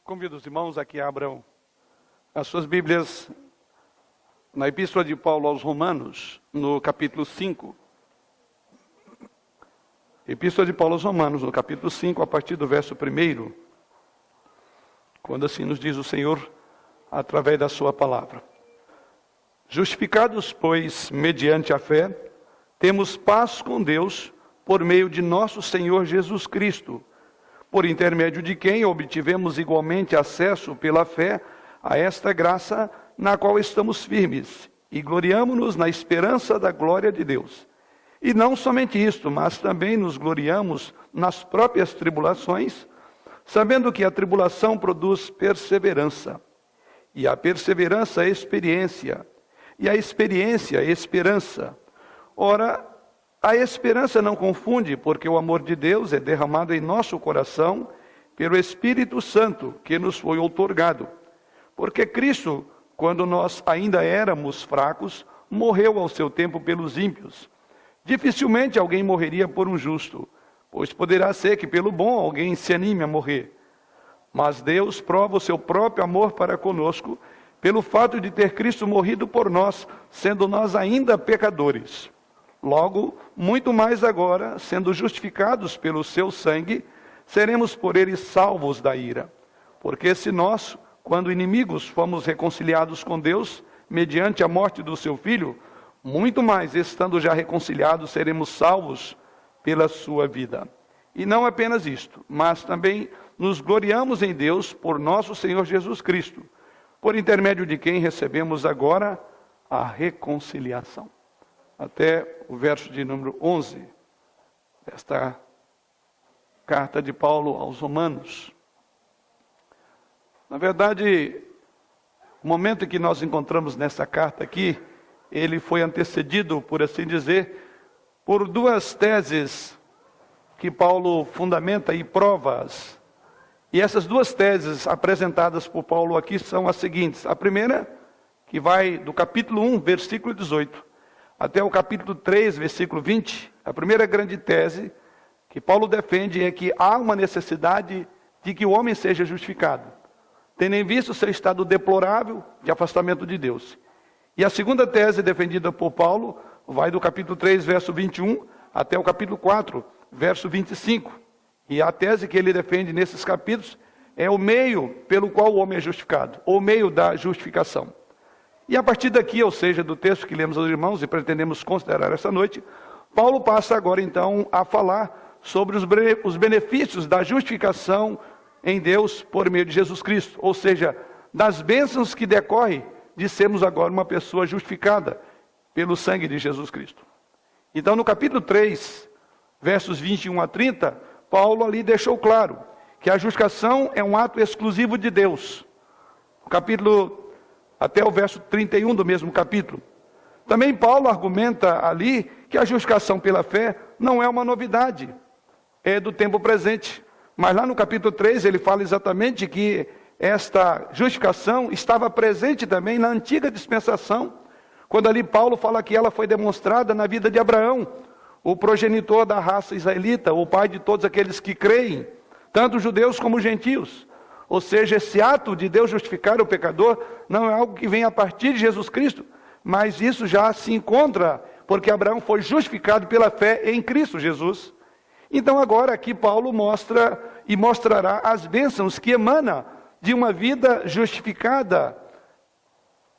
Convido os irmãos a que abram as suas Bíblias na Epístola de Paulo aos Romanos, no capítulo 5. Epístola de Paulo aos Romanos, no capítulo 5, a partir do verso 1, quando assim nos diz o Senhor, através da sua palavra. Justificados, pois, mediante a fé, temos paz com Deus por meio de nosso Senhor Jesus Cristo, por intermédio de quem obtivemos igualmente acesso pela fé a esta graça na qual estamos firmes e gloriamo-nos na esperança da glória de Deus. E não somente isto, mas também nos gloriamos nas próprias tribulações, sabendo que a tribulação produz perseverança, e a perseverança experiência, e a experiência esperança. Ora, a esperança não confunde, porque o amor de Deus é derramado em nosso coração pelo Espírito Santo que nos foi outorgado. Porque Cristo, quando nós ainda éramos fracos, morreu ao seu tempo pelos ímpios. Dificilmente alguém morreria por um justo, pois poderá ser que pelo bom alguém se anime a morrer. Mas Deus prova o seu próprio amor para conosco, pelo fato de ter Cristo morrido por nós, sendo nós ainda pecadores. Logo, muito mais agora, sendo justificados pelo seu sangue, seremos por ele salvos da ira. Porque se nós, quando inimigos, fomos reconciliados com Deus, mediante a morte do seu Filho, muito mais, estando já reconciliados, seremos salvos pela sua vida. E não apenas isto, mas também nos gloriamos em Deus por nosso Senhor Jesus Cristo, por intermédio de quem recebemos agora a reconciliação. Até o verso de número 11, desta carta de Paulo aos Romanos. Na verdade, o momento em que nós encontramos nessa carta aqui, ele foi antecedido, por assim dizer, por duas teses que Paulo fundamenta e provas. E essas duas teses apresentadas por Paulo aqui são as seguintes. A primeira, que vai do capítulo 1, versículo 18, até o capítulo 3, versículo 20, a primeira grande tese que Paulo defende é que há uma necessidade de que o homem seja justificado, tendo em vista o seu estado deplorável de afastamento de Deus. E a segunda tese defendida por Paulo vai do capítulo 3, verso 21, até o capítulo 4, verso 25. E a tese que ele defende nesses capítulos é o meio pelo qual o homem é justificado, ou o meio da justificação. E a partir daqui, ou seja, do texto que lemos aos irmãos e pretendemos considerar esta noite, Paulo passa agora então a falar sobre os benefícios da justificação em Deus por meio de Jesus Cristo, ou seja, das bênçãos que decorrem de sermos agora uma pessoa justificada pelo sangue de Jesus Cristo. Então no capítulo 3, versos 21 a 30, Paulo ali deixou claro que a justificação é um ato exclusivo de Deus. O capítulo até o verso 31 do mesmo capítulo. Também Paulo argumenta ali que a justificação pela fé não é uma novidade, é do tempo presente. Mas lá no capítulo 3 ele fala exatamente que esta justificação estava presente também na antiga dispensação, quando ali Paulo fala que ela foi demonstrada na vida de Abraão, o progenitor da raça israelita, o pai de todos aqueles que creem, tanto judeus como gentios. Ou seja, esse ato de Deus justificar o pecador não é algo que vem a partir de Jesus Cristo, mas isso já se encontra, porque Abraão foi justificado pela fé em Cristo Jesus. Então agora aqui Paulo mostra e mostrará as bênçãos que emanam de uma vida justificada.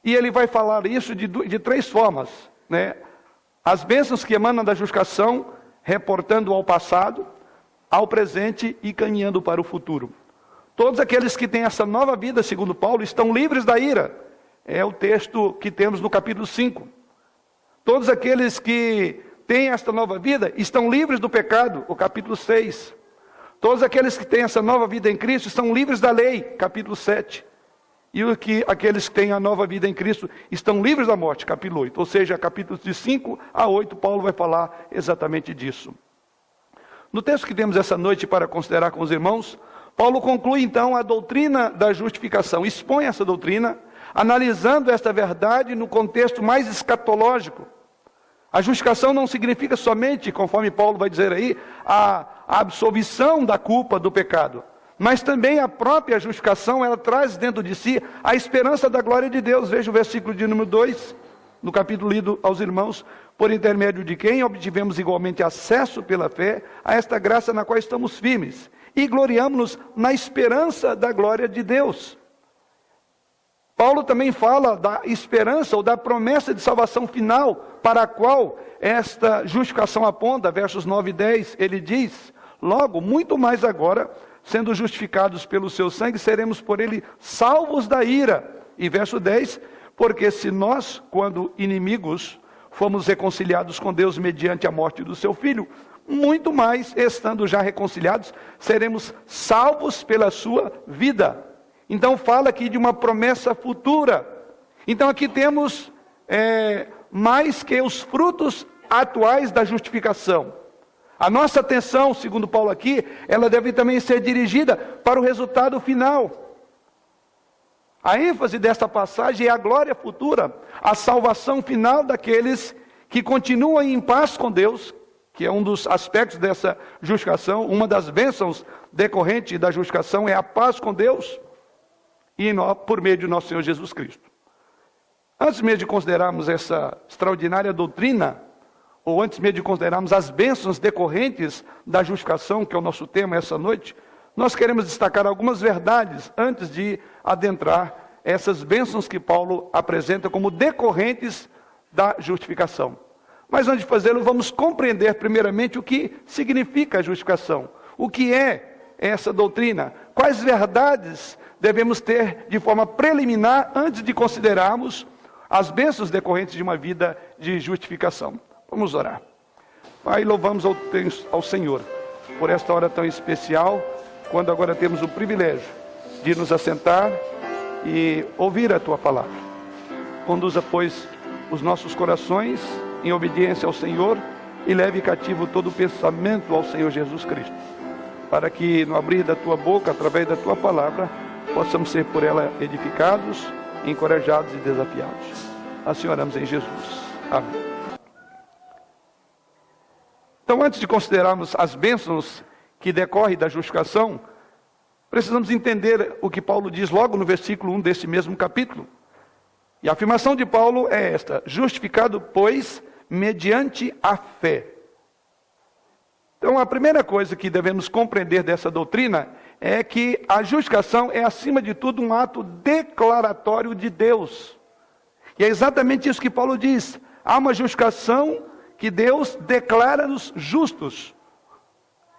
E ele vai falar isso de três formas, né? As bênçãos que emanam da justificação, reportando ao passado, ao presente e caminhando para o futuro. Todos aqueles que têm essa nova vida, segundo Paulo, estão livres da ira. É o texto que temos no capítulo 5. Todos aqueles que têm esta nova vida estão livres do pecado, o capítulo 6. Todos aqueles que têm essa nova vida em Cristo estão livres da lei, capítulo 7. E aqueles que têm a nova vida em Cristo estão livres da morte, capítulo 8. Ou seja, capítulos de 5 a 8, Paulo vai falar exatamente disso. No texto que temos essa noite para considerar com os irmãos, Paulo conclui então a doutrina da justificação, expõe essa doutrina, analisando esta verdade no contexto mais escatológico. A justificação não significa somente, conforme Paulo vai dizer aí, a absolvição da culpa do pecado, mas também a própria justificação, ela traz dentro de si a esperança da glória de Deus. Veja o versículo de número 2, no capítulo lido aos irmãos: por intermédio de quem obtivemos igualmente acesso pela fé a esta graça na qual estamos firmes, e gloriamo-nos na esperança da glória de Deus. Paulo também fala da esperança ou da promessa de salvação final, para a qual esta justificação aponta. Versos 9 e 10, ele diz: logo, muito mais agora, sendo justificados pelo seu sangue, seremos por ele salvos da ira. E verso 10, porque se nós, quando inimigos, fomos reconciliados com Deus mediante a morte do seu Filho, muito mais, estando já reconciliados, seremos salvos pela sua vida. Então fala aqui de uma promessa futura. Então aqui temos mais que os frutos atuais da justificação. A nossa atenção, segundo Paulo aqui, ela deve também ser dirigida para o resultado final. A ênfase desta passagem é a glória futura, a salvação final daqueles que continuam em paz com Deus, que é um dos aspectos dessa justificação. Uma das bênçãos decorrentes da justificação é a paz com Deus, e por meio de nosso Senhor Jesus Cristo. Antes mesmo de considerarmos essa extraordinária doutrina, ou antes mesmo de considerarmos as bênçãos decorrentes da justificação, que é o nosso tema essa noite, nós queremos destacar algumas verdades antes de adentrar essas bênçãos que Paulo apresenta como decorrentes da justificação. Mas antes de fazê-lo, vamos compreender primeiramente o que significa a justificação. O que é essa doutrina? Quais verdades devemos ter de forma preliminar antes de considerarmos as bênçãos decorrentes de uma vida de justificação? Vamos orar. Pai, louvamos ao Senhor por esta hora tão especial, quando agora temos o privilégio de nos assentar e ouvir a Tua palavra. Conduza, pois, os nossos corações em obediência ao Senhor e leve cativo todo o pensamento ao Senhor Jesus Cristo, para que no abrir da Tua boca, através da Tua palavra, possamos ser por ela edificados, encorajados e desafiados. Assim oramos em Jesus. Amém. Então, antes de considerarmos as bênçãos que decorrem da justificação, precisamos entender o que Paulo diz logo no versículo 1 desse mesmo capítulo. E a afirmação de Paulo é esta: justificado, pois, mediante a fé. Então, a primeira coisa que devemos compreender dessa doutrina é que a justificação é, acima de tudo, um ato declaratório de Deus. E é exatamente isso que Paulo diz. Há uma justificação que Deus declara-nos justos.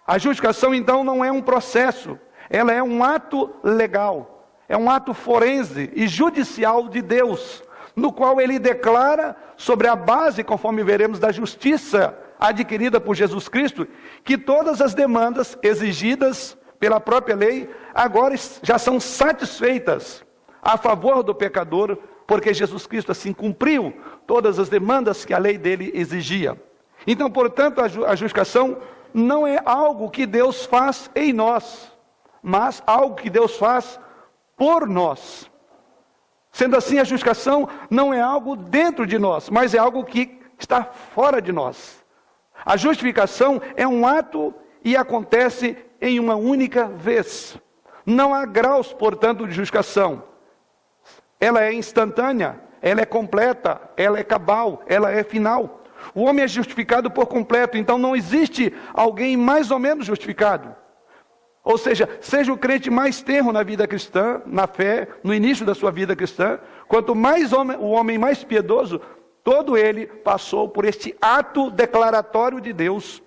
A justificação, então, não é um processo, ela é um ato legal, é um ato forense e judicial de Deus, no qual Ele declara, sobre a base, conforme veremos, da justiça adquirida por Jesus Cristo, que todas as demandas exigidas pela própria lei, agora já são satisfeitas a favor do pecador, porque Jesus Cristo assim cumpriu todas as demandas que a lei dele exigia. Então, portanto, a justificação não é algo que Deus faz em nós, mas algo que Deus faz por nós. Sendo assim, a justificação não é algo dentro de nós, mas é algo que está fora de nós. A justificação é um ato e acontece em uma única vez. Não há graus, portanto, de justificação. Ela é instantânea, ela é completa, ela é cabal, ela é final. O homem é justificado por completo, então não existe alguém mais ou menos justificado. Ou seja o crente mais tenro na vida cristã, na fé, no início da sua vida cristã, quanto mais o homem mais piedoso, todo ele passou por este ato declaratório de Deus.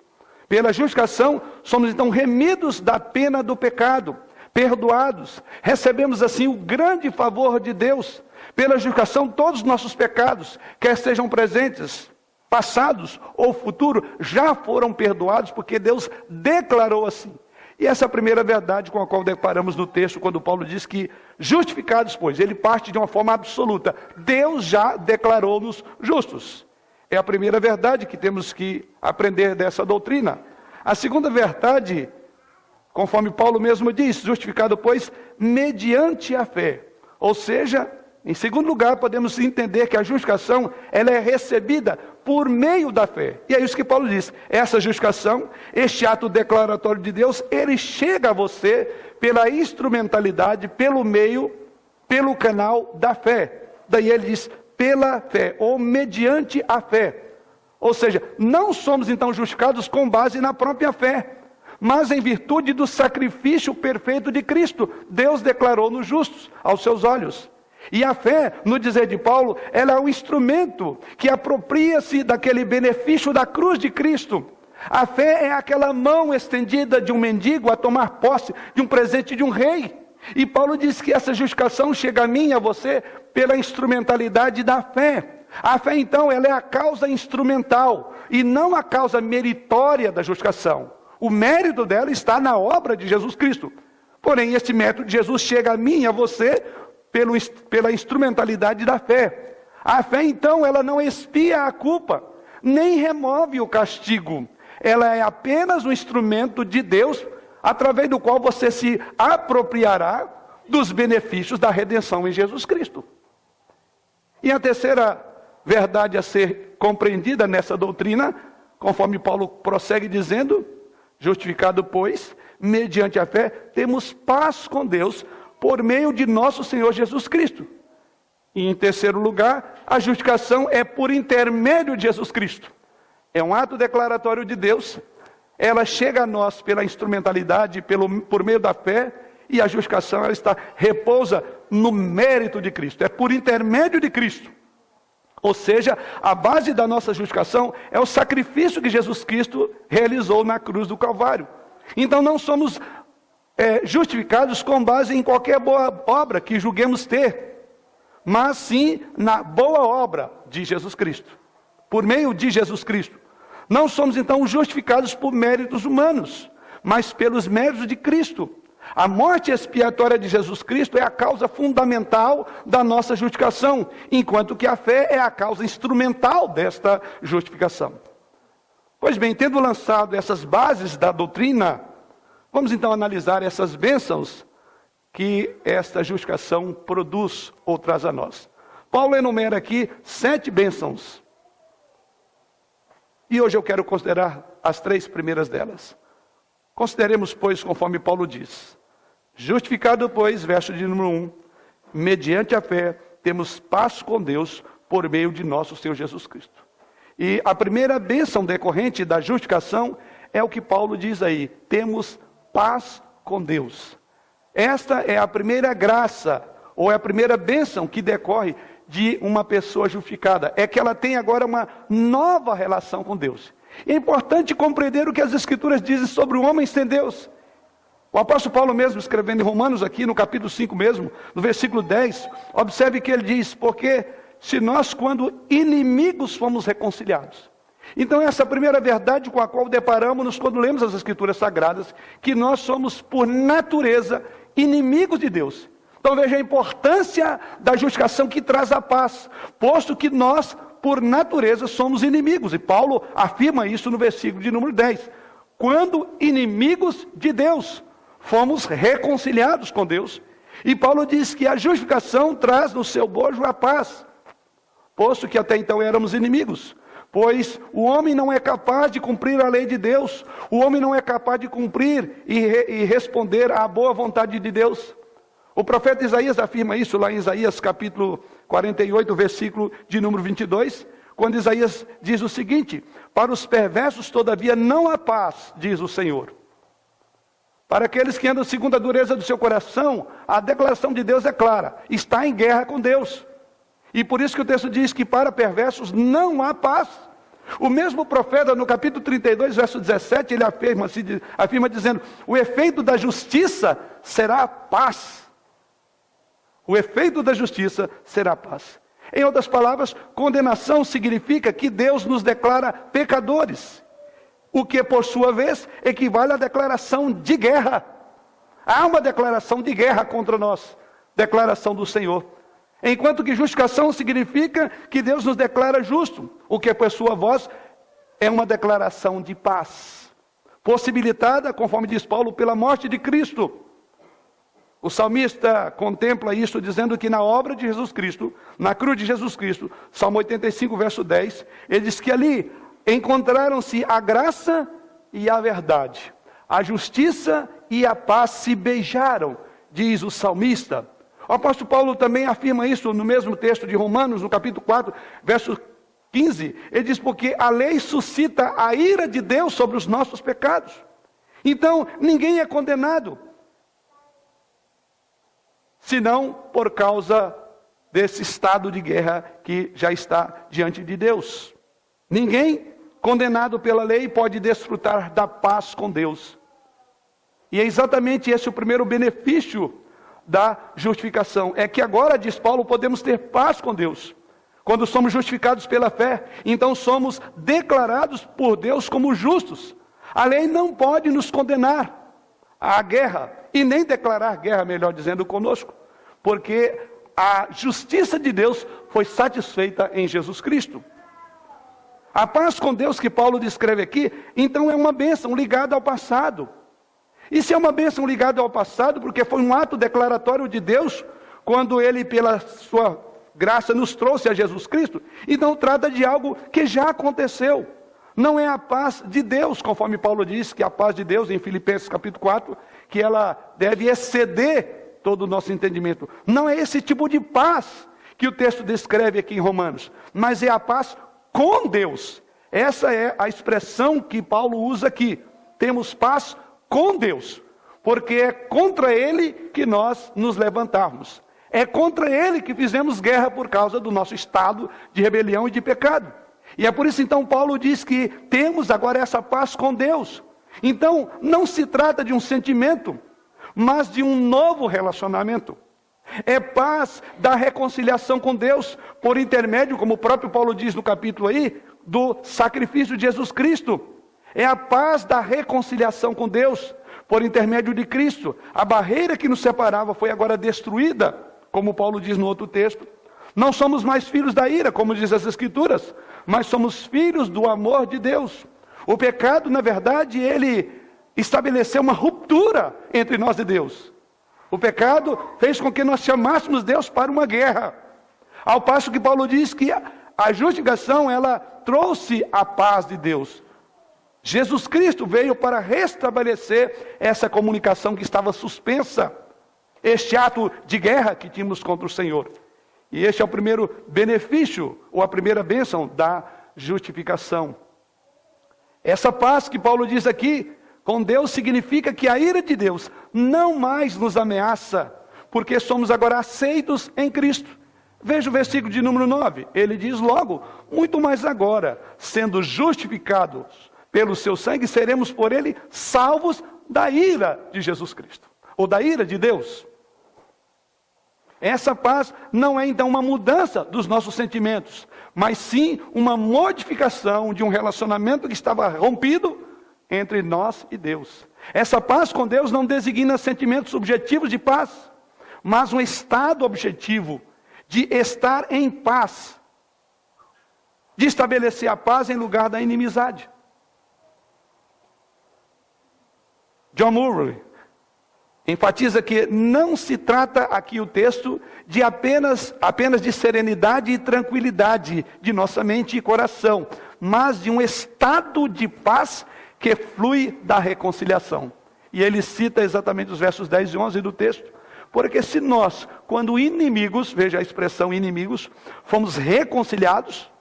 Pela justificação, somos então remidos da pena do pecado, perdoados, recebemos assim o grande favor de Deus. Pela justificação, todos os nossos pecados, quer sejam presentes, passados ou futuros, já foram perdoados, porque Deus declarou assim. E essa é a primeira verdade com a qual deparamos no texto, quando Paulo diz que justificados, pois, ele parte de uma forma absoluta. Deus já declarou-nos justos. É a primeira verdade que temos que aprender dessa doutrina. A segunda verdade, conforme Paulo mesmo diz, justificado, pois, mediante a fé. Ou seja, Em segundo lugar, podemos entender que a justificação ela é recebida por meio da fé. E é isso que Paulo diz. Essa justificação, este ato declaratório de Deus, ele chega a você pela instrumentalidade, pelo meio, pelo canal da fé. Daí ele diz, pela fé, ou mediante a fé. Ou seja, não somos então justificados com base na própria fé, mas em virtude do sacrifício perfeito de Cristo. Deus declarou-nos justos aos seus olhos. E a fé, no dizer de Paulo, ela é um instrumento que apropria-se daquele benefício da cruz de Cristo. A fé é aquela mão estendida de um mendigo a tomar posse de um presente de um rei. E Paulo diz que essa justificação chega a mim e a você pela instrumentalidade da fé. A fé, então, ela é a causa instrumental e não a causa meritória da justificação. O mérito dela está na obra de Jesus Cristo. Porém, este mérito de Jesus chega a mim e a você pela instrumentalidade da fé. A fé, então, ela não expia a culpa, nem remove o castigo. Ela é apenas um instrumento de Deus, através do qual você se apropriará dos benefícios da redenção em Jesus Cristo. E a terceira verdade a ser compreendida nessa doutrina, conforme Paulo prossegue dizendo, justificado, pois, mediante a fé, temos paz com Deus, por meio de nosso Senhor Jesus Cristo. E em terceiro lugar, a justificação é por intermédio de Jesus Cristo. É um ato declaratório de Deus, ela chega a nós pela instrumentalidade, por meio da fé, e a justificação ela repousa no mérito de Cristo, é por intermédio de Cristo. Ou seja, a base da nossa justificação é o sacrifício que Jesus Cristo realizou na cruz do Calvário. Então não somos justificados com base em qualquer boa obra que julguemos ter, mas sim na boa obra de Jesus Cristo, por meio de Jesus Cristo. Não somos então justificados por méritos humanos, mas pelos méritos de Cristo. A morte expiatória de Jesus Cristo é a causa fundamental da nossa justificação, enquanto que a fé é a causa instrumental desta justificação. Pois bem, tendo lançado essas bases da doutrina, vamos então analisar essas bênçãos que esta justificação produz ou traz a nós. Paulo enumera aqui 7 bênçãos. E hoje eu quero considerar as 3 primeiras delas. Consideremos, pois, conforme Paulo diz. Justificado, pois, verso de número 1, mediante a fé, temos paz com Deus por meio de nosso Senhor Jesus Cristo. E a primeira bênção decorrente da justificação é o que Paulo diz aí, temos paz com Deus. Esta é a primeira graça, ou é a primeira bênção que decorre de uma pessoa justificada, é que ela tem agora uma nova relação com Deus. É importante compreender o que as Escrituras dizem sobre o homem sem Deus. O apóstolo Paulo mesmo, escrevendo em Romanos aqui, no capítulo 5 mesmo, no versículo 10, observe que ele diz, porque se nós quando inimigos fomos reconciliados. Então essa é a primeira verdade com a qual deparamos-nos quando lemos as Escrituras Sagradas, que nós somos por natureza inimigos de Deus. Então veja a importância da justificação que traz a paz, posto que nós, por natureza, somos inimigos. E Paulo afirma isso no versículo de número 10. Quando inimigos de Deus, fomos reconciliados com Deus. E Paulo diz que a justificação traz no seu bojo a paz, posto que até então éramos inimigos. Pois o homem não é capaz de cumprir a lei de Deus, o homem não é capaz de cumprir e responder à boa vontade de Deus. O profeta Isaías afirma isso lá em Isaías capítulo 48, versículo de número 22, quando Isaías diz o seguinte: para os perversos todavia não há paz, diz o Senhor. Para aqueles que andam segundo a dureza do seu coração, a declaração de Deus é clara, está em guerra com Deus. E por isso que o texto diz que para perversos não há paz. O mesmo profeta no capítulo 32, verso 17, ele afirma dizendo, o efeito da justiça será paz. O efeito da justiça será paz. Em outras palavras, condenação significa que Deus nos declara pecadores, o que por sua vez equivale à declaração de guerra. Há uma declaração de guerra contra nós, declaração do Senhor. Enquanto que justificação significa que Deus nos declara justo, o que por sua voz é uma declaração de paz, possibilitada, conforme diz Paulo, pela morte de Cristo. O salmista contempla isso dizendo que na obra de Jesus Cristo, na cruz de Jesus Cristo, Salmo 85, verso 10, ele diz que ali encontraram-se a graça e a verdade. A justiça e a paz se beijaram, diz o salmista. O apóstolo Paulo também afirma isso no mesmo texto de Romanos, no capítulo 4, verso 15. Ele diz, porque a lei suscita a ira de Deus sobre os nossos pecados. Então, ninguém é condenado, senão por causa desse estado de guerra que já está diante de Deus. Ninguém condenado pela lei pode desfrutar da paz com Deus. E é exatamente esse o primeiro benefício da justificação. É que agora, diz Paulo, podemos ter paz com Deus. Quando somos justificados pela fé, então somos declarados por Deus como justos. A lei não pode nos condenar à guerra, e nem declarar guerra, melhor dizendo, conosco. Porque a justiça de Deus foi satisfeita em Jesus Cristo. A paz com Deus que Paulo descreve aqui, então é uma bênção ligada ao passado. E se é uma bênção ligada ao passado, porque foi um ato declaratório de Deus, quando Ele, pela sua graça, nos trouxe a Jesus Cristo, então trata de algo que já aconteceu. Não é a paz de Deus, conforme Paulo diz, que a paz de Deus, em Filipenses capítulo 4, que ela deve exceder todo o nosso entendimento. Não é esse tipo de paz que o texto descreve aqui em Romanos, mas é a paz com Deus. Essa é a expressão que Paulo usa aqui. Temos paz com Deus, porque é contra Ele que nós nos levantarmos. É contra Ele que fizemos guerra por causa do nosso estado de rebelião e de pecado. E é por isso então Paulo diz que temos agora essa paz com Deus. Então não se trata de um sentimento, mas de um novo relacionamento. É paz da reconciliação com Deus, por intermédio, como o próprio Paulo diz no capítulo aí, do sacrifício de Jesus Cristo. É a paz da reconciliação com Deus, por intermédio de Cristo. A barreira que nos separava foi agora destruída, como Paulo diz no outro texto. Não somos mais filhos da ira, como diz as Escrituras, mas somos filhos do amor de Deus. O pecado, na verdade, ele estabeleceu uma ruptura entre nós e Deus. O pecado fez com que nós chamássemos Deus para uma guerra. Ao passo que Paulo diz que a justificação, ela trouxe a paz de Deus. Jesus Cristo veio para restabelecer essa comunicação que estava suspensa. Este ato de guerra que tínhamos contra o Senhor. E este é o primeiro benefício, ou a primeira bênção da justificação. Essa paz que Paulo diz aqui, com Deus, significa que a ira de Deus não mais nos ameaça, porque somos agora aceitos em Cristo. Veja o versículo de número 9, ele diz logo, muito mais agora, sendo justificados pelo seu sangue, seremos por ele salvos da ira de Jesus Cristo, ou da ira de Deus. Essa paz não é então uma mudança dos nossos sentimentos, mas sim uma modificação de um relacionamento que estava rompido entre nós e Deus. Essa paz com Deus não designa sentimentos subjetivos de paz, mas um estado objetivo de estar em paz, de estabelecer a paz em lugar da inimizade. John Murray enfatiza que não se trata aqui o texto de apenas de serenidade e tranquilidade de nossa mente e coração, mas de um estado de paz que flui da reconciliação. E ele cita exatamente os versos 10 e 11 do texto. Porque se nós, quando inimigos, veja a expressão inimigos, fomos reconciliados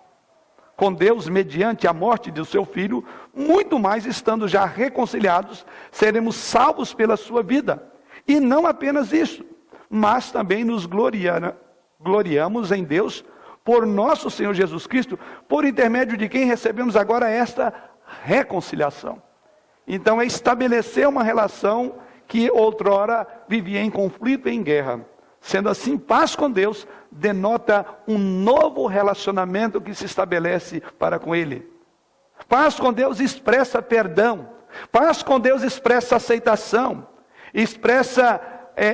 com Deus mediante a morte do seu Filho, muito mais estando já reconciliados, seremos salvos pela sua vida. E não apenas isso, mas também nos gloriamos em Deus por nosso Senhor Jesus Cristo, por intermédio de quem recebemos agora esta reconciliação. Então é estabelecer uma relação que outrora vivia em conflito e em guerra. Sendo assim, paz com Deus denota um novo relacionamento que se estabelece para com Ele. Paz com Deus expressa perdão. Paz com Deus expressa aceitação. Expressa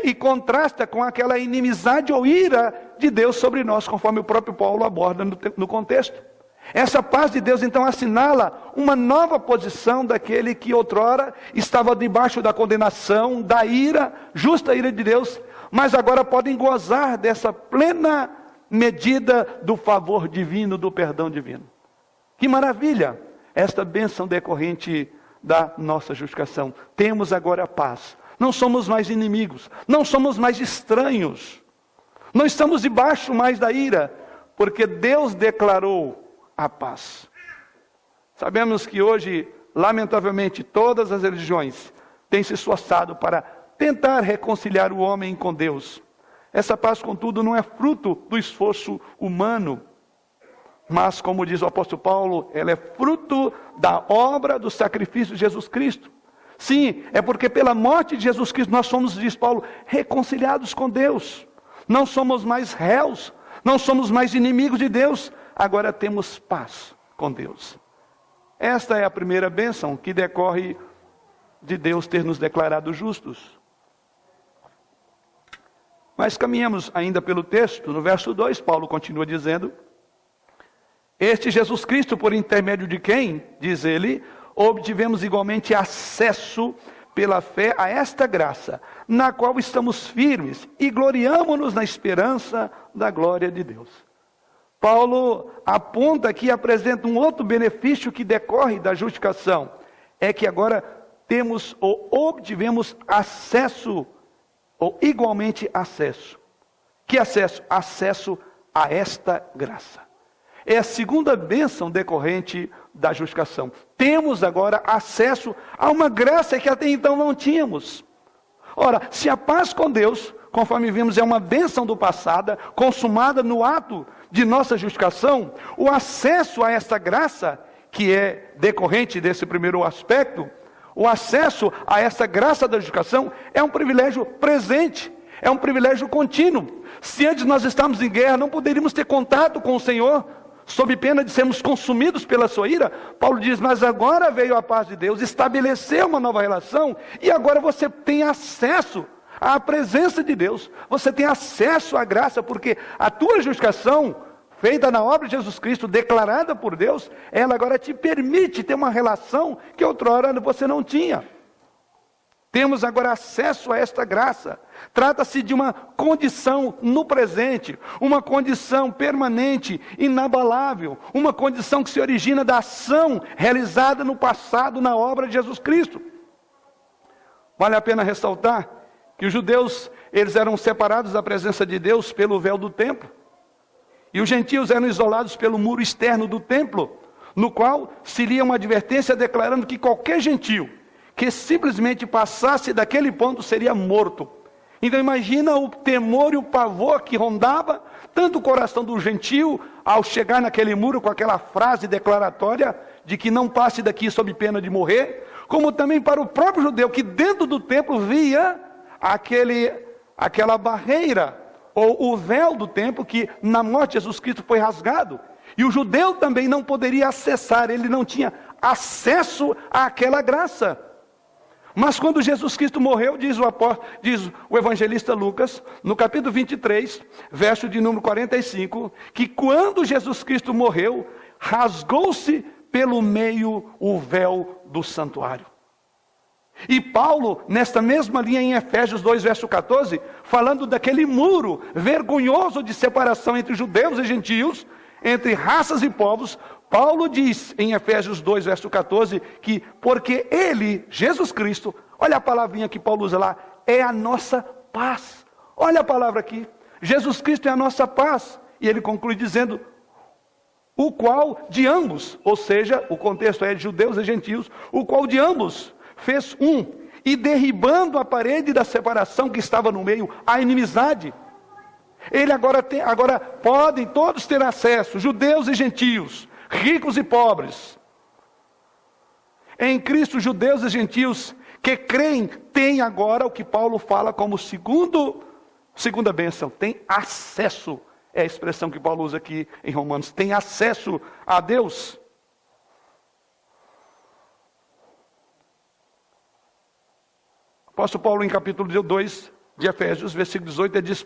e contrasta com aquela inimizade ou ira de Deus sobre nós, conforme o próprio Paulo aborda no contexto. Essa paz de Deus então assinala uma nova posição daquele que outrora estava debaixo da condenação, da ira, justa ira de Deus, mas agora podem gozar dessa plena medida do favor divino, do perdão divino. Que maravilha! Esta bênção decorrente da nossa justificação. Temos agora a paz. Não somos mais inimigos, não somos mais estranhos, não estamos debaixo mais da ira, porque Deus declarou a paz. Sabemos que hoje, lamentavelmente, todas as religiões têm se esforçado para tentar reconciliar o homem com Deus. Essa paz, contudo, não é fruto do esforço humano, mas, como diz o apóstolo Paulo, ela é fruto da obra do sacrifício de Jesus Cristo. Sim, é porque pela morte de Jesus Cristo nós somos, diz Paulo, reconciliados com Deus. Não somos mais réus, não somos mais inimigos de Deus, agora temos paz com Deus. Esta é a primeira bênção que decorre de Deus ter nos declarado justos. Mas caminhamos ainda pelo texto, no verso 2, Paulo continua dizendo: este Jesus Cristo, por intermédio de quem, diz ele, obtivemos igualmente acesso pela fé a esta graça, na qual estamos firmes e gloriamo-nos na esperança da glória de Deus. Paulo aponta aqui, apresenta um outro benefício que decorre da justificação, é que agora temos ou obtivemos acesso, ou igualmente acesso. Que acesso? Acesso a esta graça. É a segunda bênção decorrente da justificação. Temos agora acesso a uma graça que até então não tínhamos. Ora, se a paz com Deus, conforme vimos, é uma bênção do passado, consumada no ato de nossa justificação, o acesso a essa graça, que é decorrente desse primeiro aspecto, o acesso a essa graça da justificação é um privilégio presente, é um privilégio contínuo. Se antes nós estávamos em guerra, não poderíamos ter contato com o Senhor, sob pena de sermos consumidos pela sua ira, Paulo diz, mas agora veio a paz de Deus, estabeleceu uma nova relação, e agora você tem acesso à presença de Deus, você tem acesso à graça, porque a tua justificação, feita na obra de Jesus Cristo, declarada por Deus, ela agora te permite ter uma relação que outrora você não tinha. Temos agora acesso a esta graça. Trata-se de uma condição no presente, uma condição permanente, inabalável, uma condição que se origina da ação realizada no passado na obra de Jesus Cristo. Vale a pena ressaltar que os judeus, eles eram separados da presença de Deus pelo véu do templo, e os gentios eram isolados pelo muro externo do templo, no qual se lia uma advertência declarando que qualquer gentio que simplesmente passasse daquele ponto seria morto. Então imagina o temor e o pavor que rondava tanto o coração do gentio ao chegar naquele muro com aquela frase declaratória de que não passe daqui sob pena de morrer, como também para o próprio judeu que dentro do templo via aquela barreira ou o véu do templo que na morte de Jesus Cristo foi rasgado. E o judeu também não poderia acessar, ele não tinha acesso àquela graça. Mas quando Jesus Cristo morreu, diz o evangelista Lucas, no capítulo 23, verso de número 45, que quando Jesus Cristo morreu, rasgou-se pelo meio o véu do santuário. E Paulo, nesta mesma linha em Efésios 2, verso 14, falando daquele muro vergonhoso de separação entre judeus e gentios, entre raças e povos, Paulo diz em Efésios 2, verso 14, que porque ele, Jesus Cristo, olha a palavrinha que Paulo usa lá, é a nossa paz. Olha a palavra aqui, Jesus Cristo é a nossa paz. E ele conclui dizendo, o qual de ambos, ou seja, o contexto é de judeus e gentios, o qual de ambos fez um, e derribando a parede da separação que estava no meio, a inimizade. Ele agora podem todos ter acesso, judeus e gentios, ricos e pobres. Em Cristo, judeus e gentios que creem, têm agora o que Paulo fala como segunda bênção, tem acesso, é a expressão que Paulo usa aqui em Romanos, tem acesso a Deus. Apóstolo Paulo, em capítulo 2 de Efésios, versículo 18, ele diz,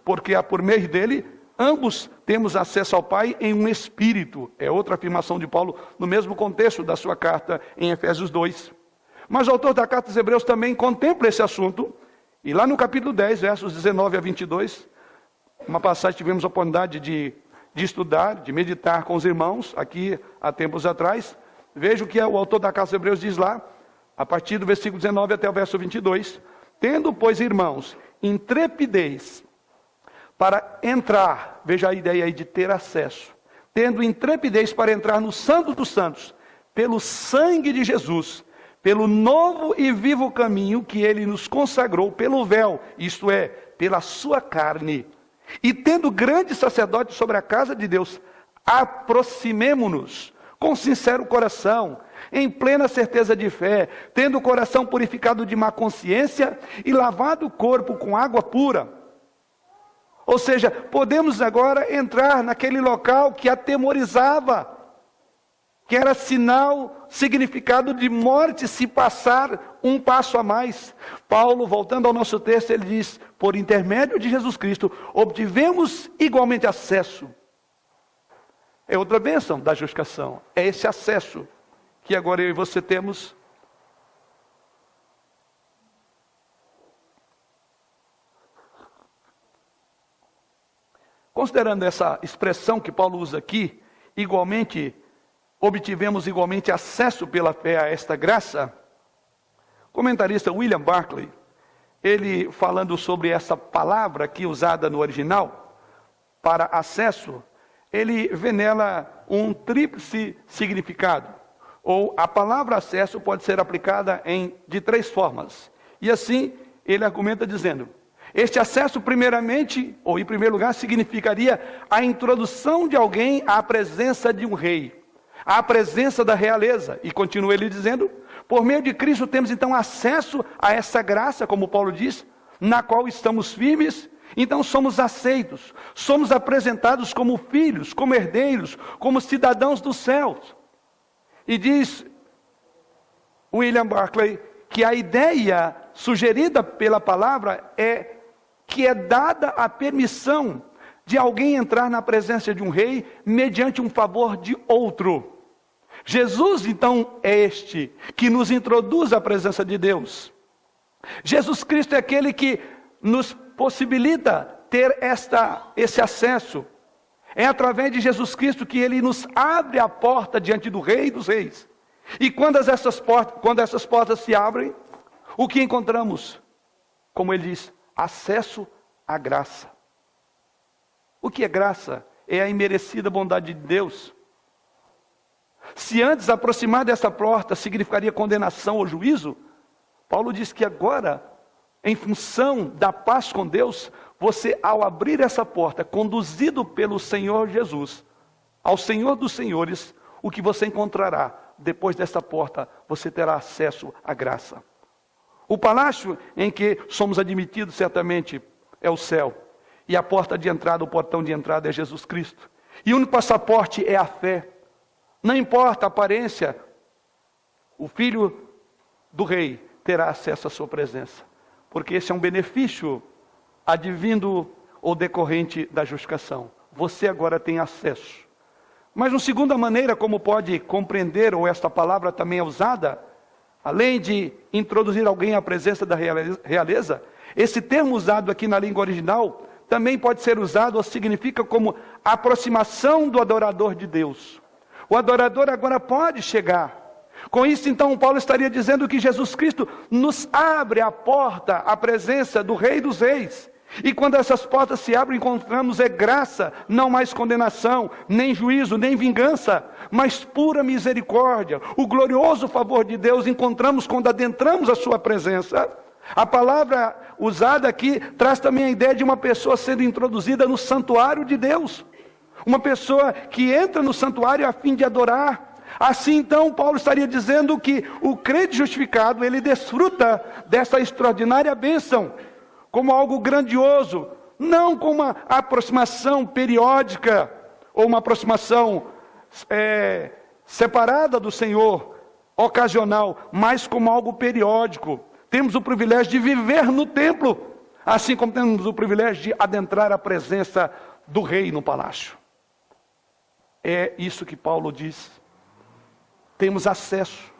porque por meio dele, ambos temos acesso ao Pai em um espírito. É outra afirmação de Paulo no mesmo contexto da sua carta em Efésios 2. Mas o autor da carta aos Hebreus também contempla esse assunto. E lá no capítulo 10, versos 19 a 22, uma passagem que tivemos a oportunidade de estudar, de meditar com os irmãos, aqui há tempos atrás. Veja o que o autor da carta aos Hebreus diz lá, a partir do versículo 19 até o verso 22. Tendo, pois, irmãos, intrepidez para entrar, veja a ideia aí de ter acesso, tendo intrepidez para entrar no Santo dos Santos, pelo sangue de Jesus, pelo novo e vivo caminho que ele nos consagrou pelo véu, isto é, pela sua carne. E tendo grande sacerdote sobre a casa de Deus, aproximemo-nos com sincero coração, em plena certeza de fé, tendo o coração purificado de má consciência e lavado o corpo com água pura. Ou seja, podemos agora entrar naquele local que atemorizava, que era sinal, significado de morte se passar um passo a mais. Paulo, voltando ao nosso texto, ele diz, por intermédio de Jesus Cristo, obtivemos igualmente acesso. É outra bênção da justificação, é esse acesso que agora eu e você temos. Considerando essa expressão que Paulo usa aqui, obtivemos igualmente acesso pela fé a esta graça. O comentarista William Barclay, ele falando sobre essa palavra aqui usada no original, para acesso, ele vê nela um tríplice significado. Ou a palavra acesso pode ser aplicada de três formas. E assim, ele argumenta dizendo, este acesso primeiramente, ou em primeiro lugar, significaria a introdução de alguém à presença de um rei, à presença da realeza. E continua ele dizendo, por meio de Cristo temos então acesso a essa graça, como Paulo diz, na qual estamos firmes, então somos aceitos, somos apresentados como filhos, como herdeiros, como cidadãos dos céus. E diz William Barclay que a ideia sugerida pela palavra é que é dada a permissão de alguém entrar na presença de um rei mediante um favor de outro. Jesus, então, é este que nos introduz à presença de Deus. Jesus Cristo é aquele que nos possibilita ter esse acesso. É através de Jesus Cristo que ele nos abre a porta diante do Rei dos Reis. E quando essas portas se abrem, o que encontramos? Como ele diz, acesso à graça. O que é graça? É a imerecida bondade de Deus. Se antes aproximar dessa porta significaria condenação ou juízo, Paulo diz que agora, em função da paz com Deus, você, ao abrir essa porta, conduzido pelo Senhor Jesus, ao Senhor dos Senhores, o que você encontrará depois dessa porta, você terá acesso à graça. O palácio em que somos admitidos certamente é o céu. E a porta de entrada, o portão de entrada é Jesus Cristo. E o único passaporte é a fé. Não importa a aparência, o filho do rei terá acesso à sua presença. Porque esse é um benefício advindo ou decorrente da justificação. Você agora tem acesso. Mas uma segunda maneira como pode compreender, ou esta palavra também é usada, além de introduzir alguém à presença da realeza, esse termo usado aqui na língua original também pode ser usado ou significa como aproximação do adorador de Deus. O adorador agora pode chegar. Com isso, então, Paulo estaria dizendo que Jesus Cristo nos abre a porta à presença do Rei dos Reis. E quando essas portas se abrem, encontramos graça, não mais condenação, nem juízo, nem vingança, mas pura misericórdia. O glorioso favor de Deus encontramos quando adentramos a sua presença. A palavra usada aqui traz também a ideia de uma pessoa sendo introduzida no santuário de Deus. Uma pessoa que entra no santuário a fim de adorar. Assim, então, Paulo estaria dizendo que o crente justificado, ele desfruta dessa extraordinária bênção, como algo grandioso, não como uma aproximação periódica, ou uma aproximação separada do Senhor, ocasional, mas como algo periódico. Temos o privilégio de viver no templo, assim como temos o privilégio de adentrar a presença do rei no palácio. É isso que Paulo diz. Temos acesso.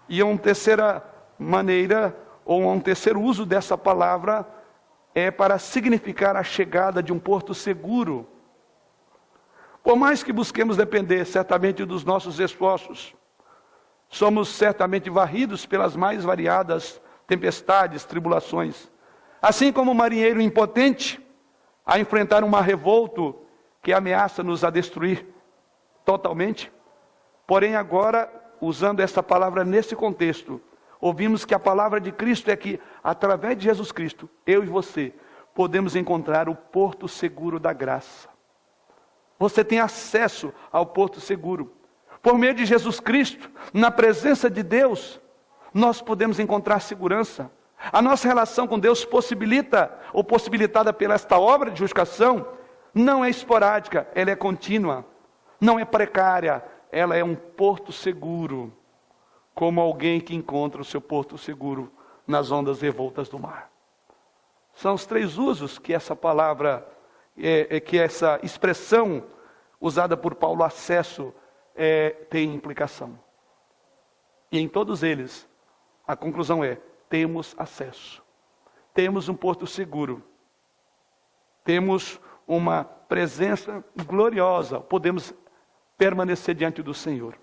E uma terceira maneira, ou um terceiro uso dessa palavra, é para significar a chegada de um porto seguro. Por mais que busquemos depender certamente dos nossos esforços, somos certamente varridos pelas mais variadas tempestades, tribulações. Assim como o marinheiro impotente a enfrentar um mar revolto que ameaça nos a destruir totalmente. Porém agora, usando essa palavra nesse contexto, ouvimos que a palavra de Cristo é que, através de Jesus Cristo, eu e você, podemos encontrar o porto seguro da graça. Você tem acesso ao porto seguro. Por meio de Jesus Cristo, na presença de Deus, nós podemos encontrar segurança. A nossa relação com Deus possibilita, ou possibilitada pela esta obra de justificação, não é esporádica, ela é contínua. Não é precária, ela é um porto seguro. Como alguém que encontra o seu porto seguro nas ondas revoltas do mar. São os três usos que essa palavra, que essa expressão usada por Paulo, acesso, tem implicação. E em todos eles, a conclusão é, temos acesso. Temos um porto seguro. Temos uma presença gloriosa. Podemos permanecer diante do Senhor.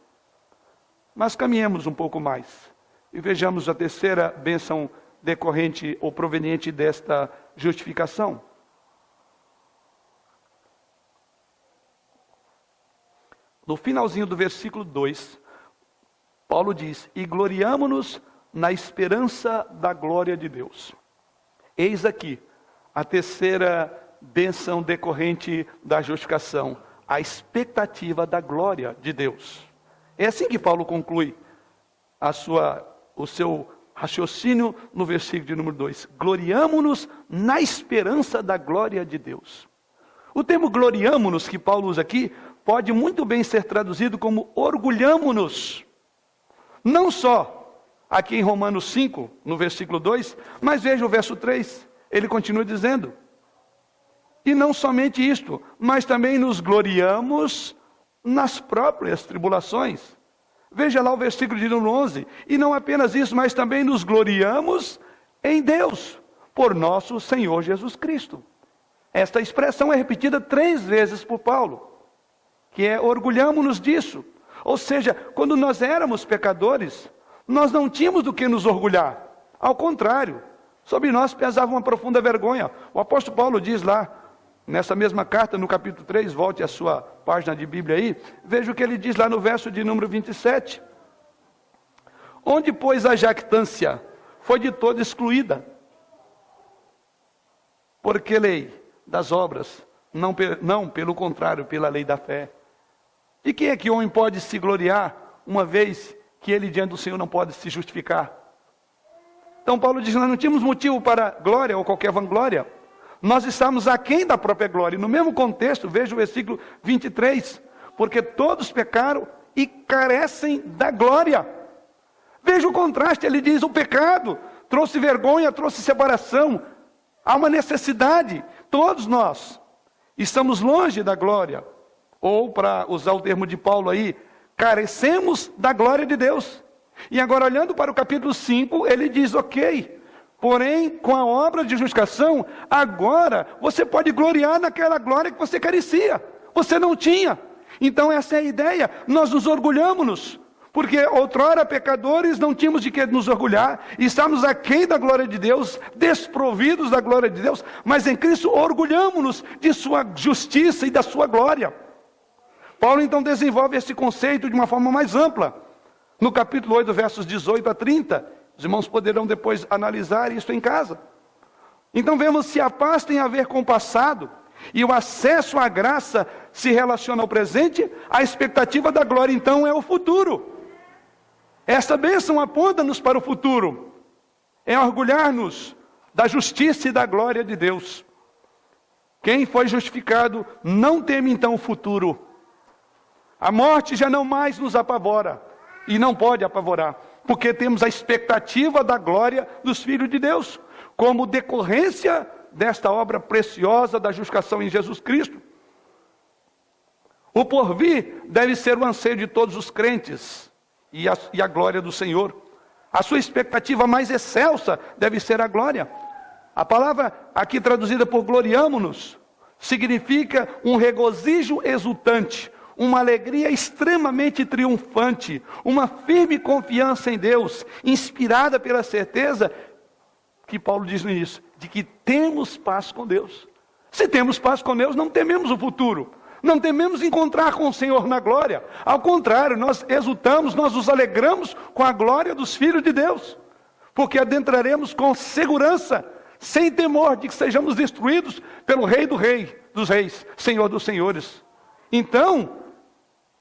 Mas caminhemos um pouco mais. E vejamos a terceira bênção decorrente ou proveniente desta justificação. No finalzinho do versículo 2, Paulo diz, e gloriamo-nos na esperança da glória de Deus. Eis aqui a terceira bênção decorrente da justificação, a expectativa da glória de Deus. É assim que Paulo conclui o seu raciocínio no versículo de número 2. Gloriamo-nos na esperança da glória de Deus. O termo gloriamo-nos que Paulo usa aqui, pode muito bem ser traduzido como orgulhamo-nos. Não só aqui em Romanos 5, no versículo 2, mas veja o verso 3, ele continua dizendo, e não somente isto, mas também nos gloriamos nas próprias tribulações. Veja lá o versículo de número 11, e não apenas isso, mas também nos gloriamos em Deus, por nosso Senhor Jesus Cristo. Esta expressão é repetida 3 vezes por Paulo, que é orgulhamo-nos disso. Ou seja, quando nós éramos pecadores, nós não tínhamos do que nos orgulhar. Ao contrário, sobre nós pesava uma profunda vergonha. O apóstolo Paulo diz lá, nessa mesma carta, no capítulo 3, volte à sua página de Bíblia aí, veja o que ele diz lá no verso de número 27. Onde, pois, a jactância foi de todo excluída? Porque lei das obras, não pelo contrário, pela lei da fé. E quem é que o homem pode se gloriar, uma vez que ele diante do Senhor não pode se justificar? Então Paulo diz, nós não tínhamos motivo para glória ou qualquer vanglória. Nós estamos aquém da própria glória. No mesmo contexto, veja o versículo 23. Porque todos pecaram e carecem da glória. Veja o contraste, ele diz, o pecado trouxe vergonha, trouxe separação. Há uma necessidade. Todos nós estamos longe da glória. Ou, para usar o termo de Paulo aí, carecemos da glória de Deus. E agora, olhando para o capítulo 5, ele diz, ok, porém, com a obra de justificação, agora você pode gloriar naquela glória que você carecia. Você não tinha. Então essa é a ideia. Nós nos orgulhamos, porque outrora pecadores não tínhamos de que nos orgulhar, e estamos aquém da glória de Deus, desprovidos da glória de Deus, mas em Cristo orgulhamos-nos de sua justiça e da sua glória. Paulo então desenvolve esse conceito de uma forma mais ampla. No capítulo 8, versos 18 a 30, os irmãos poderão depois analisar isso em casa. Então vemos, se a paz tem a ver com o passado, e o acesso à graça se relaciona ao presente, a expectativa da glória então é o futuro. Esta bênção aponta-nos para o futuro. É orgulhar-nos da justiça e da glória de Deus. Quem foi justificado não teme então o futuro. A morte já não mais nos apavora, e não pode apavorar, porque temos a expectativa da glória dos filhos de Deus, como decorrência desta obra preciosa da justificação em Jesus Cristo. O porvir deve ser o anseio de todos os crentes e a glória do Senhor. A sua expectativa mais excelsa deve ser a glória. A palavra aqui traduzida por gloriamo-nos significa um regozijo exultante, uma alegria extremamente triunfante, uma firme confiança em Deus, inspirada pela certeza que Paulo diz no início, de que temos paz com Deus. Se temos paz com Deus, não tememos o futuro, não tememos encontrar com o Senhor na glória. Ao contrário, nós exultamos, nós nos alegramos com a glória dos filhos de Deus, porque adentraremos com segurança, sem temor de que sejamos destruídos pelo Rei dos reis, Senhor dos senhores. Então,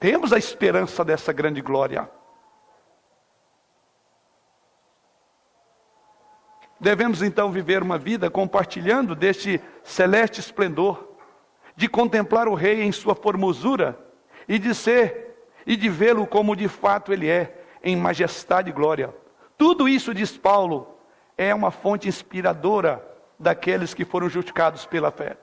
temos a esperança dessa grande glória. Devemos então viver uma vida compartilhando deste celeste esplendor, de contemplar o Rei em sua formosura e de vê-lo como de fato Ele é, em majestade e glória. Tudo isso, diz Paulo, é uma fonte inspiradora daqueles que foram justificados pela fé.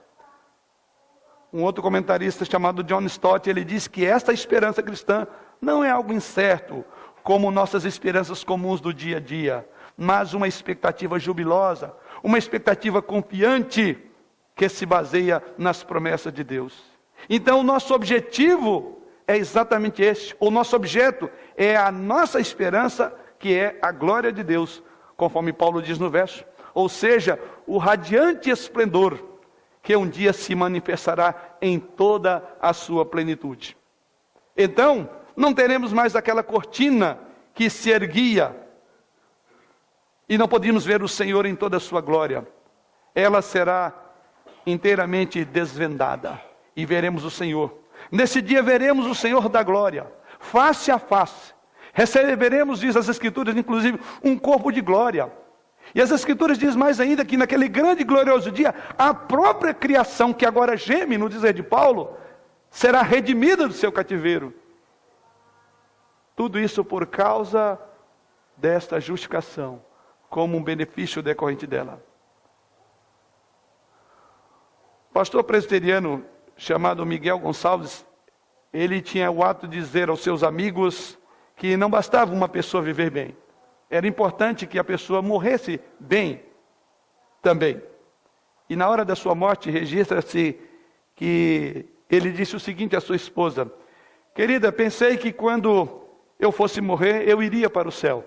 Um outro comentarista chamado John Stott, ele diz que esta esperança cristã não é algo incerto, como nossas esperanças comuns do dia a dia, mas uma expectativa jubilosa, uma expectativa confiante, que se baseia nas promessas de Deus. Então o nosso objetivo é exatamente esse, o nosso objeto é a nossa esperança, que é a glória de Deus, conforme Paulo diz no verso, ou seja, o radiante esplendor, que um dia se manifestará em toda a sua plenitude. Então, não teremos mais aquela cortina que se erguia, e não podíamos ver o Senhor em toda a sua glória. Ela será inteiramente desvendada, e veremos o Senhor. Nesse dia veremos o Senhor da glória, face a face. Receberemos, diz as Escrituras, inclusive, um corpo de glória. E as Escrituras diz mais ainda que naquele grande e glorioso dia, a própria criação que agora geme, no dizer de Paulo, será redimida do seu cativeiro. Tudo isso por causa desta justificação, como um benefício decorrente dela. O pastor presbiteriano chamado Miguel Gonçalves, ele tinha o hábito de dizer aos seus amigos que não bastava uma pessoa viver bem. Era importante que a pessoa morresse bem também. E na hora da sua morte, registra-se que ele disse o seguinte à sua esposa: querida, pensei que quando eu fosse morrer, eu iria para o céu.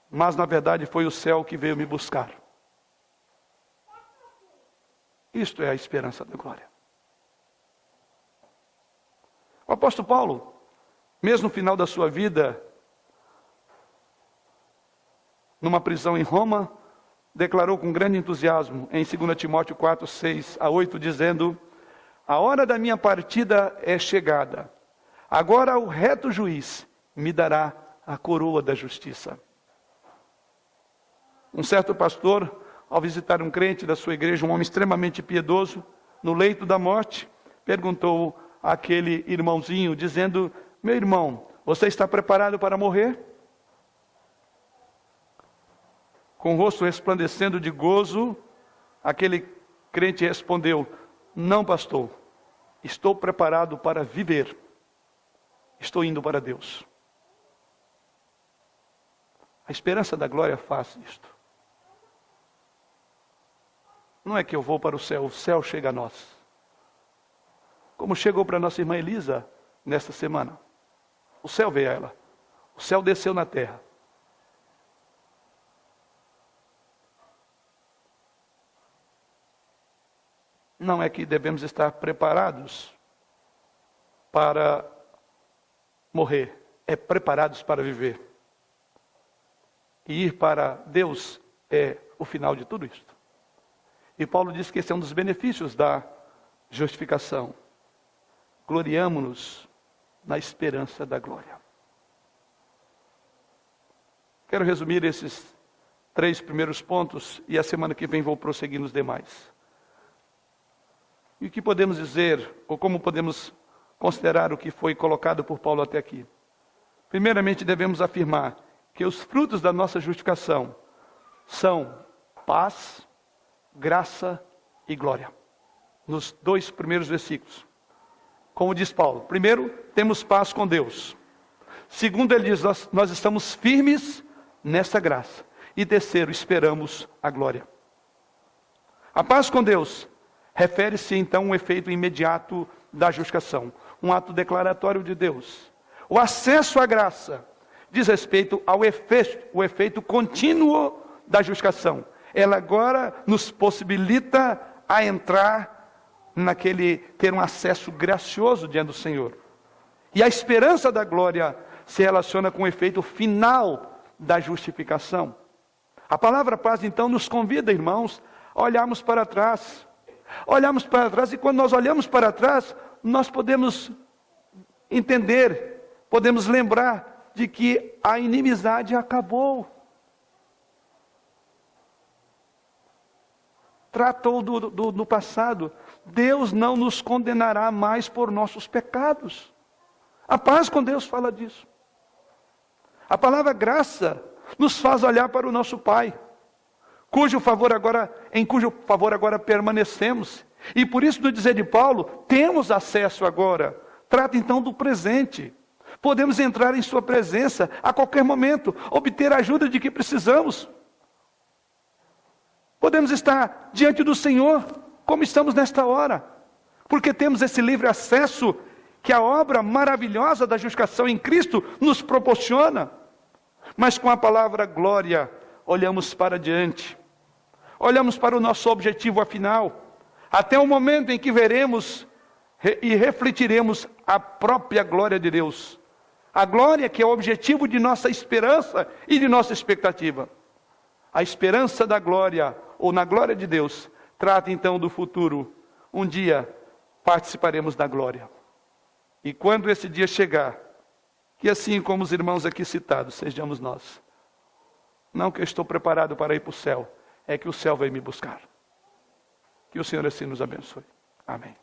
Mas na verdade foi o céu que veio me buscar. Isto é a esperança da glória. O apóstolo Paulo, mesmo no final da sua vida, numa prisão em Roma, declarou com grande entusiasmo em 2 Timóteo 4, 6 a 8, dizendo: a hora da minha partida é chegada. Agora o reto juiz me dará a coroa da justiça. Um certo pastor, ao visitar um crente da sua igreja, um homem extremamente piedoso, no leito da morte, perguntou àquele irmãozinho, dizendo: meu irmão, você está preparado para morrer? Com o rosto resplandecendo de gozo, aquele crente respondeu: não, pastor, estou preparado para viver. Estou indo para Deus. A esperança da glória faz isto. Não é que eu vou para o céu chega a nós. Como chegou para nossa irmã Elisa nesta semana. O céu veio a ela. O céu desceu na terra. Não é que devemos estar preparados para morrer, é preparados para viver. E ir para Deus é o final de tudo isto. E Paulo diz que esse é um dos benefícios da justificação. Gloriamo-nos na esperança da glória. Quero resumir esses 3 primeiros pontos e a semana que vem vou prosseguir nos demais. E o que podemos dizer, ou como podemos considerar o que foi colocado por Paulo até aqui? Primeiramente, devemos afirmar que os frutos da nossa justificação são paz, graça e glória. Nos 2 primeiros versículos. Como diz Paulo, primeiro, temos paz com Deus. Segundo, ele diz, nós estamos firmes nessa graça. E terceiro, esperamos a glória. A paz com Deus refere-se então a um efeito imediato da justificação, um ato declaratório de Deus. O acesso à graça diz respeito ao efeito contínuo da justificação. Ela agora nos possibilita a entrar ter um acesso gracioso diante do Senhor. E a esperança da glória se relaciona com o efeito final da justificação. A palavra paz, então, nos convida, irmãos, a olharmos para trás. Olhamos para trás, e quando nós olhamos para trás, nós podemos entender, podemos lembrar de que a inimizade acabou. Tratou do passado. Deus não nos condenará mais por nossos pecados. A paz com Deus fala disso. A palavra graça nos faz olhar para o nosso Pai, em cujo favor agora permanecemos. E por isso, no dizer de Paulo, temos acesso agora. Trata então do presente. Podemos entrar em sua presença a qualquer momento, obter a ajuda de que precisamos. Podemos estar diante do Senhor, como estamos nesta hora, porque temos esse livre acesso que a obra maravilhosa da justificação em Cristo nos proporciona. Mas com a palavra glória, olhamos para diante, olhamos para o nosso objetivo afinal, até o momento em que veremos e refletiremos a própria glória de Deus. A glória que é o objetivo de nossa esperança e de nossa expectativa. A esperança da glória, ou na glória de Deus, trata então do futuro. Um dia participaremos da glória. E quando esse dia chegar, que assim como os irmãos aqui citados, sejamos nós. Não que eu estou preparado para ir para o céu, é que o céu vai me buscar. Que o Senhor assim nos abençoe. Amém.